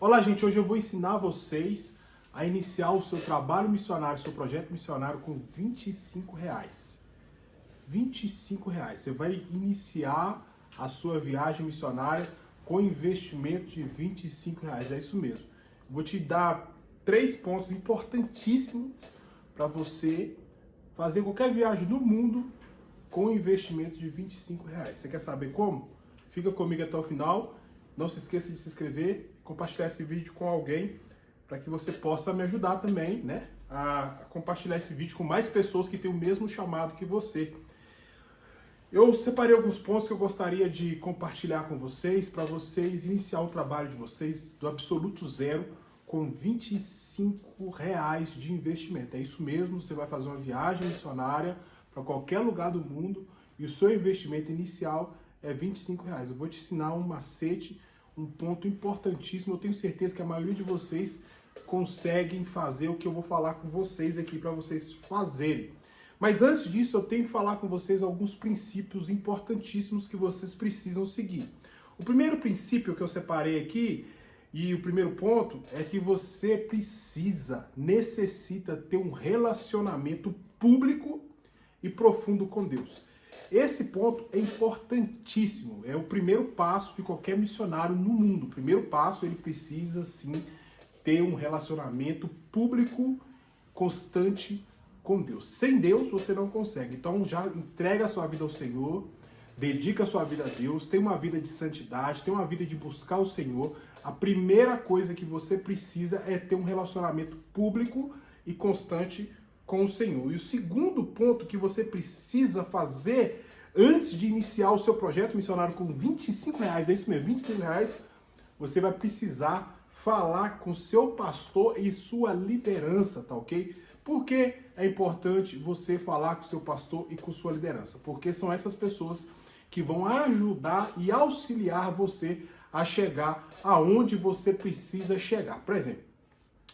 Olá, gente, hoje eu vou ensinar vocês a iniciar o seu trabalho missionário, seu projeto missionário com R$ 25. R$ 25. Você vai iniciar a sua viagem missionária com investimento de R$ 25. É isso mesmo. Vou te dar 3 pontos importantíssimos para você fazer qualquer viagem no mundo com investimento de R$ 25. Você quer saber como? Fica comigo até o final. Não se esqueça de se inscrever, compartilhar esse vídeo com alguém para que você possa me ajudar também, né, a compartilhar esse vídeo com mais pessoas que têm o mesmo chamado que você. Eu separei alguns pontos que eu gostaria de compartilhar com vocês para vocês iniciar o trabalho de vocês do absoluto zero com R$ 25 de investimento. É isso mesmo, você vai fazer uma viagem missionária para qualquer lugar do mundo e o seu investimento inicial é R$ 25. Eu vou te ensinar um macete, um ponto importantíssimo. Eu tenho certeza que a maioria de vocês conseguem fazer o que eu vou falar com vocês aqui para vocês fazerem. Mas antes disso, eu tenho que falar com vocês alguns princípios importantíssimos que vocês precisam seguir. O primeiro princípio que eu separei aqui, e o primeiro ponto, é que você necessita ter um relacionamento público e profundo com Deus. Esse ponto é importantíssimo, é o primeiro passo de qualquer missionário no mundo. O primeiro passo, ele precisa sim ter um relacionamento público constante com Deus. Sem Deus você não consegue. Então já entrega a sua vida ao Senhor, dedica a sua vida a Deus, tem uma vida de santidade, tem uma vida de buscar o Senhor. A primeira coisa que você precisa é ter um relacionamento público e constante com o Senhor. E o segundo ponto que você precisa fazer antes de iniciar o seu projeto missionário com R$ 25, é isso mesmo, R$ 25, você vai precisar falar com seu pastor e sua liderança, tá ok? Por que é importante você falar com seu pastor e com sua liderança? Porque são essas pessoas que vão ajudar e auxiliar você a chegar aonde você precisa chegar. Por exemplo,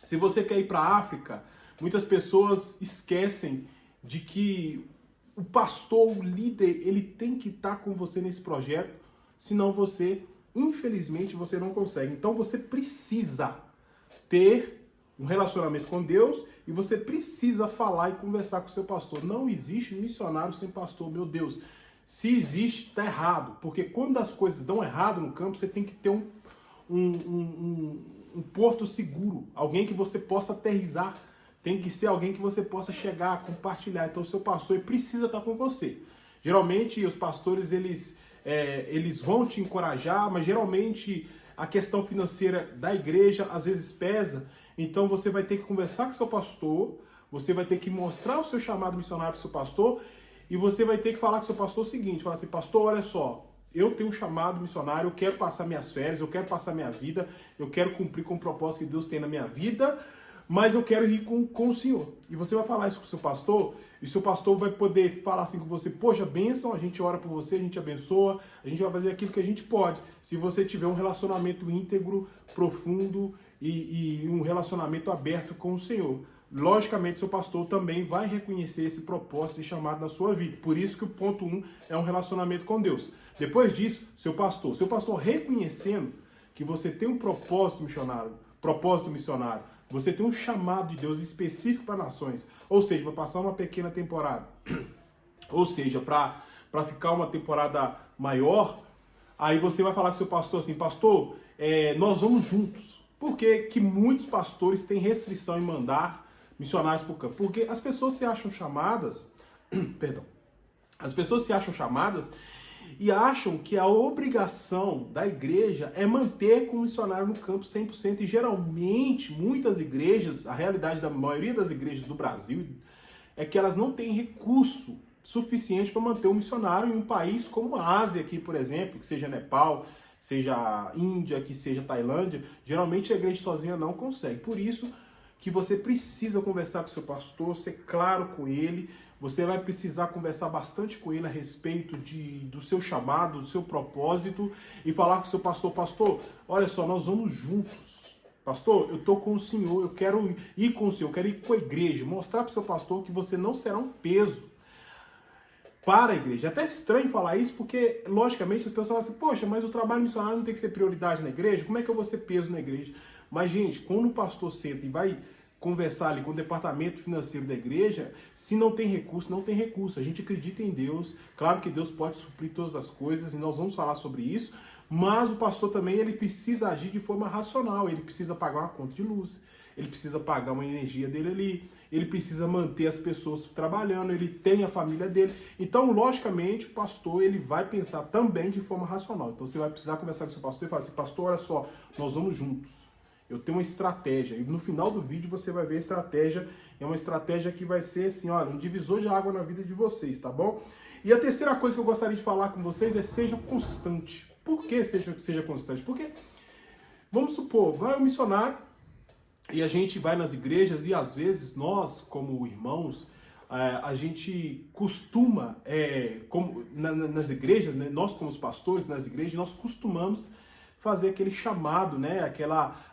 se você quer ir para a África, muitas pessoas esquecem de que o pastor, o líder, ele tem que estar com você nesse projeto, senão você, infelizmente, você não consegue. Então você precisa ter um relacionamento com Deus e você precisa falar e conversar com o seu pastor. Não existe missionário sem pastor, meu Deus. Se existe, está errado. Porque quando as coisas dão errado no campo, você tem que ter um porto seguro, alguém que você possa aterrissar. Tem que ser alguém que você possa chegar, compartilhar. Então o seu pastor ele precisa estar com você. Geralmente os pastores eles vão te encorajar, mas geralmente a questão financeira da igreja às vezes pesa. Então você vai ter que conversar com o seu pastor, você vai ter que mostrar o seu chamado missionário para o seu pastor e você vai ter que falar com o seu pastor o seguinte, falar assim, pastor, olha só, eu tenho um chamado missionário, eu quero passar minhas férias, eu quero passar minha vida, eu quero cumprir com o propósito que Deus tem na minha vida, mas eu quero ir com o Senhor. E você vai falar isso com o seu pastor, e o seu pastor vai poder falar assim com você, poxa, bênção, a gente ora por você, a gente abençoa, a gente vai fazer aquilo que a gente pode. Se você tiver um relacionamento íntegro, profundo e um relacionamento aberto com o Senhor. Logicamente, seu pastor também vai reconhecer esse propósito e chamado na sua vida. Por isso que o ponto 1 é um relacionamento com Deus. Depois disso, seu pastor reconhecendo que você tem um propósito missionário, você tem um chamado de Deus específico para nações, ou seja, para passar uma pequena temporada, ou seja, para ficar uma temporada maior, aí você vai falar com seu pastor assim, pastor, nós vamos juntos. Por que muitos pastores têm restrição em mandar missionários para o campo? Porque as pessoas se acham chamadas, as pessoas se acham chamadas e acham que a obrigação da igreja é manter com o missionário no campo 100%. E geralmente, muitas igrejas, a realidade da maioria das igrejas do Brasil é que elas não têm recurso suficiente para manter um missionário em um país como a Ásia, aqui, por exemplo, que seja Nepal, seja Índia, que seja Tailândia. Geralmente a igreja sozinha não consegue. Por isso que você precisa conversar com o seu pastor, ser claro com ele. Você vai precisar conversar bastante com ele a respeito do seu chamado, do seu propósito e falar com o seu pastor, pastor, olha só, nós vamos juntos. Pastor, eu estou com o Senhor, eu quero ir com o Senhor, eu quero ir com a igreja. Mostrar para o seu pastor que você não será um peso. para a igreja. É até estranho falar isso, porque, logicamente, as pessoas falam assim, poxa, mas o trabalho missionário não tem que ser prioridade na igreja? Como é que eu vou ser peso na igreja? Mas, gente, quando o pastor senta e vai conversar ali com o departamento financeiro da igreja, se não tem recurso, não tem recurso. A gente acredita em Deus, claro que Deus pode suprir todas as coisas, e nós vamos falar sobre isso, mas o pastor também ele precisa agir de forma racional, ele precisa pagar uma conta de luz, ele precisa pagar uma energia dele ali, ele precisa manter as pessoas trabalhando, ele tem a família dele. Então, logicamente, o pastor ele vai pensar também de forma racional. Então, você vai precisar conversar com o seu pastor e falar assim, pastor, olha só, nós vamos juntos. Eu tenho uma estratégia. E no final do vídeo você vai ver a estratégia. É uma estratégia que vai ser assim, olha, um divisor de água na vida de vocês, tá bom? E a terceira coisa que eu gostaria de falar com vocês é seja constante. Por que seja constante? Porque, vamos supor, vai um missionário e a gente vai nas igrejas e às vezes nós, como irmãos, a gente costuma, nas igrejas, né, nós como os pastores nas igrejas, nós costumamos fazer aquele chamado, né,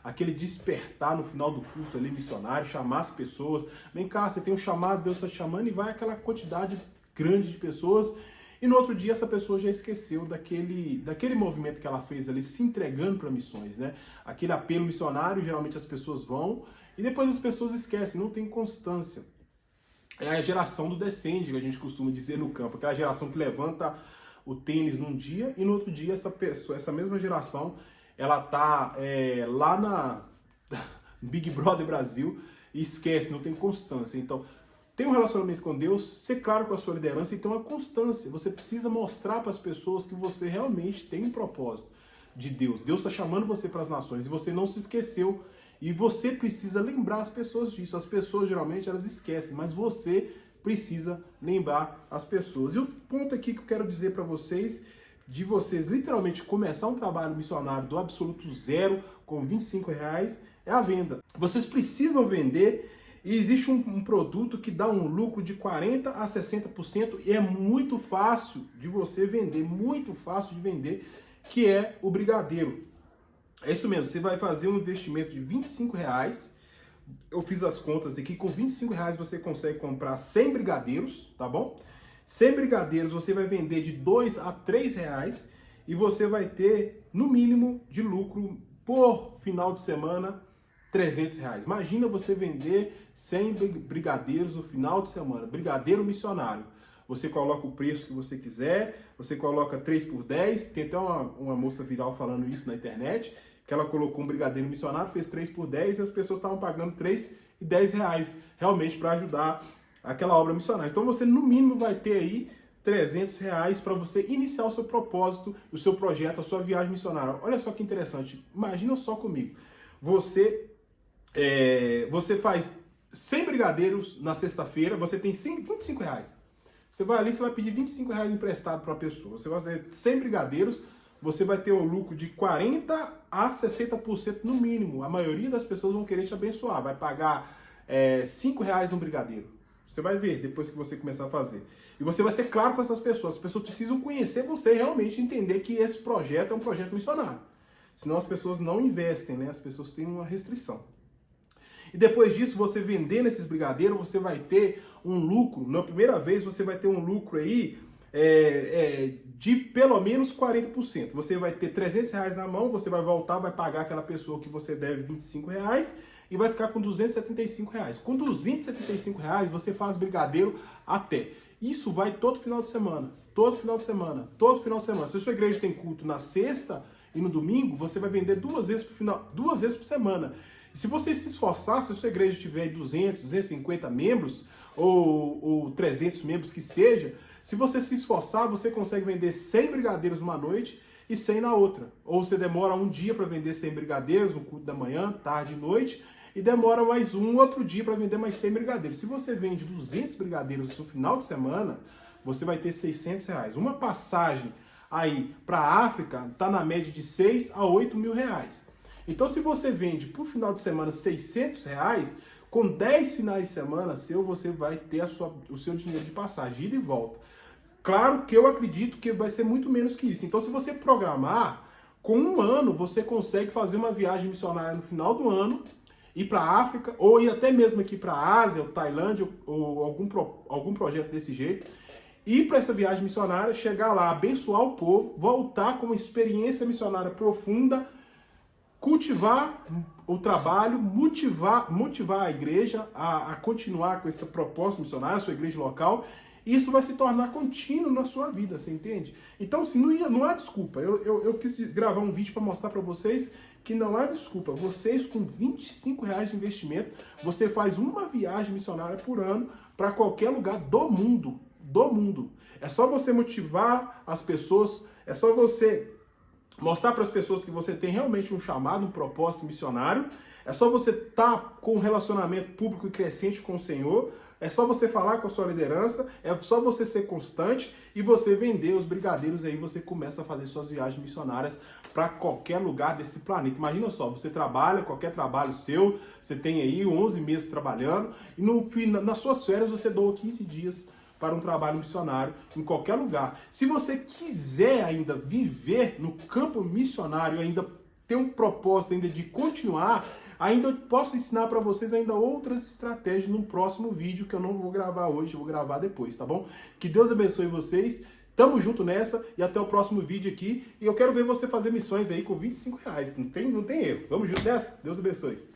aquele despertar no final do culto ali, missionário, chamar as pessoas. Vem cá, você tem um chamado, Deus está te chamando, e vai aquela quantidade grande de pessoas, e no outro dia essa pessoa já esqueceu daquele movimento que ela fez ali, se entregando para missões, né? Aquele apelo missionário, geralmente as pessoas vão, e depois as pessoas esquecem, não tem constância. É a geração do descende, que a gente costuma dizer no campo, aquela geração que levanta o tênis num dia e no outro dia essa mesma geração, ela tá lá na Big Brother Brasil e esquece, não tem constância. Então, tem um relacionamento com Deus, ser claro com a sua liderança e ter uma constância. Você precisa mostrar para as pessoas que você realmente tem um propósito de Deus. Deus está chamando você para as nações e você não se esqueceu. E você precisa lembrar as pessoas disso. As pessoas geralmente elas esquecem, mas você precisa lembrar as pessoas. E o ponto aqui que eu quero dizer para vocês, de vocês literalmente começar um trabalho missionário do absoluto zero, com R$25, é a venda. Vocês precisam vender e existe um produto que dá um lucro de 40% a 60% e é muito fácil de você vender, muito fácil de vender, que é o brigadeiro. É isso mesmo, você vai fazer um investimento de R$25, eu fiz as contas aqui, com R$25 você consegue comprar 100 brigadeiros, tá bom? 100 brigadeiros você vai vender de R$2 a R$3 e você vai ter, no mínimo, de lucro por final de semana, R$300. Imagina você vender 100 brigadeiros no final de semana, brigadeiro missionário. Você coloca o preço que você quiser, você coloca 3 por 10, tem até uma moça viral falando isso na internet, que ela colocou um brigadeiro missionário, fez 3 por 10 e as pessoas estavam pagando R$3 e R$10 realmente para ajudar aquela obra missionária. Então você no mínimo vai ter aí R$300 para você iniciar o seu propósito, o seu projeto, a sua viagem missionária. Olha só que interessante, imagina só comigo, você faz 100 brigadeiros na sexta-feira, você tem R$25. Você vai ali, você vai pedir R$25 emprestado para a pessoa, você vai fazer 100 brigadeiros, você vai ter um lucro de 40% a 60% no mínimo. A maioria das pessoas vão querer te abençoar, vai pagar R$5 no brigadeiro. Você vai ver depois que você começar a fazer. E você vai ser claro com essas pessoas. As pessoas precisam conhecer você e realmente entender que esse projeto é um projeto missionário. Senão as pessoas não investem, né? As pessoas têm uma restrição. E depois disso, você vendendo esses brigadeiros, você vai ter um lucro. Na primeira vez, você vai ter um lucro aí de pelo menos 40%. Você vai ter R$300 na mão, você vai voltar, vai pagar aquela pessoa que você deve R$25 e vai ficar com R$275. Com R$275, você faz brigadeiro até. Isso vai todo final de semana, todo final de semana, todo final de semana. Se a sua igreja tem culto na sexta e no domingo, você vai vender duas vezes por semana. E se você se esforçar, se a sua igreja tiver 200, 250 membros, ou 300 membros que seja, se você se esforçar, você consegue vender 100 brigadeiros numa noite e 100 na outra. Ou você demora um dia para vender 100 brigadeiros, um culto da manhã, tarde e noite, e demora mais um outro dia para vender mais 100 brigadeiros. Se você vende 200 brigadeiros no final de semana, você vai ter R$600. Uma passagem aí para a África está na média de 6 a 8 mil reais. Então, se você vende por final de semana R$600, com 10 finais de semana você vai ter o seu dinheiro de passagem, ida e volta. Claro que eu acredito que vai ser muito menos que isso. Então, se você programar, com um ano você consegue fazer uma viagem missionária no final do ano, ir para a África, ou ir até mesmo aqui para a Ásia, ou Tailândia, ou algum projeto desse jeito, ir para essa viagem missionária, chegar lá, abençoar o povo, voltar com uma experiência missionária profunda, cultivar o trabalho, motivar a igreja a continuar com essa proposta missionária, a sua igreja local. Isso vai se tornar contínuo na sua vida, você entende? Então, assim, não há desculpa. Eu quis gravar um vídeo para mostrar para vocês que não há desculpa. Vocês, com R$ 25 de investimento, você faz uma viagem missionária por ano para qualquer lugar do mundo. Do mundo. É só você motivar as pessoas, é só você mostrar para as pessoas que você tem realmente um chamado, um propósito missionário. É só você estar com um relacionamento público e crescente com o Senhor. É só você falar com a sua liderança. É só você ser constante e você vender os brigadeiros. Aí você começa a fazer suas viagens missionárias para qualquer lugar desse planeta. Imagina só, você trabalha, qualquer trabalho seu, você tem aí 11 meses trabalhando e nas suas férias você doa 15 dias para um trabalho missionário em qualquer lugar. Se você quiser ainda viver no campo missionário, ainda ter um propósito ainda de continuar, ainda eu posso ensinar para vocês ainda outras estratégias no próximo vídeo que eu não vou gravar hoje, eu vou gravar depois, tá bom? Que Deus abençoe vocês. Tamo junto nessa e até o próximo vídeo aqui. E eu quero ver você fazer missões aí com R$ 25. Não tem erro. Vamos junto nessa? Deus abençoe.